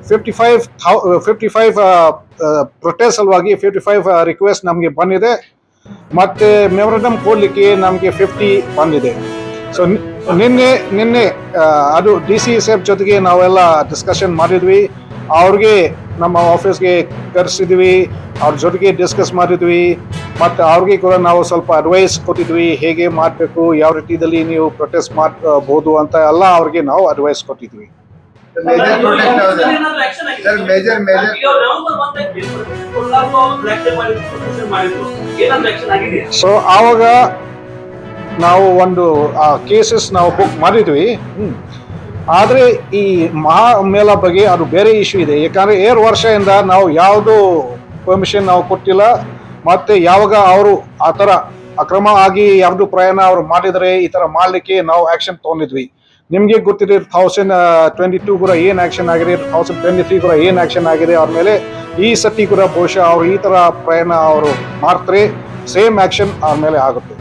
55 protest ಸಲುವಾಗಿ 55 request ನಮಗೆ ಬಂದಿದೆ, ಮತ್ತೆ ಮೆಮೊರಂಡಮ್ ಕೊಡ್ಲಿಕ್ಕೆ ನಮಗೆ 50 ಬಂದಿದೆ. ಸೊ ನಿನ್ನೆ ಅದು DCSF ಜೊತೆಗೆ ನಾವೆಲ್ಲ ಡಿಸ್ಕಷನ್ ಮಾಡಿದ್ವಿ. ಅವ್ರಿಗೆ ನಮ್ಮ ಆಫೀಸ್ಗೆ ಕರೆಸಿದ್ವಿ, ಅವ್ರ ಜೊತೆಗೆ ಡಿಸ್ಕಸ್ ಮಾಡಿದ್ವಿ, ಮತ್ತು ಅವ್ರಿಗೆ ಕೂಡ ನಾವು ಸ್ವಲ್ಪ ಅಡ್ವೈಸ್ ಕೊಟ್ಟಿದ್ವಿ, ಹೇಗೆ ಮಾಡಬೇಕು, ಯಾವ ರೀತಿಯಲ್ಲಿ ನೀವು ಪ್ರೊಟೆಸ್ಟ್ ಮಾಡಬಹುದು ಅಂತ ಎಲ್ಲ ಅವ್ರಿಗೆ ನಾವು ಅಡ್ವೈಸ್ ಕೊಟ್ಟಿದ್ವಿ. ಸೊ ಆವಾಗ ನಾವು ಒಂದು ಕೇಸಸ್ ನಾವು ಬುಕ್ ಮಾಡಿದ್ವಿ. ಆದರೆ ಈ ಮಹಾಮೇಳ ಬಗ್ಗೆ ಅದು ಬೇರೆ ಇಶ್ಯೂ ಇದೆ. ಯಾಕಂದರೆ 2 ವರ್ಷದಿಂದ ನಾವು ಯಾವುದು ಪರ್ಮಿಷನ್ ನಾವು ಕೊಟ್ಟಿಲ್ಲ, ಮತ್ತು ಯಾವಾಗ ಅವರು ಆ ಥರ ಅಕ್ರಮ ಆಗಿ ಯಾವುದು ಪ್ರಯಾಣ ಅವರು ಮಾಡಿದರೆ ಈ ಥರ ಮಾಡಲಿಕ್ಕೆ ನಾವು ಆ್ಯಕ್ಷನ್ ತೊಗೊಂಡಿದ್ವಿ. ನಿಮಗೆ ಗೊತ್ತಿದೆ 2022 ಕೂಡ ಏನು ಆ್ಯಕ್ಷನ್ ಆಗಿದೆ, 2023 ಕೂಡ ಏನು ಆ್ಯಕ್ಷನ್ ಆಗಿದೆ ಅವ್ರ ಮೇಲೆ. ಈ ಸತಿ ಕೂಡ ಬಹುಶಃ ಅವರು ಈ ಥರ ಪ್ರಯಾಣ ಅವರು ಮಾಡ್ತಾರೆ, ಸೇಮ್ ಆ್ಯಕ್ಷನ್ ಅವ್ರ ಮೇಲೆ ಆಗುತ್ತೆ.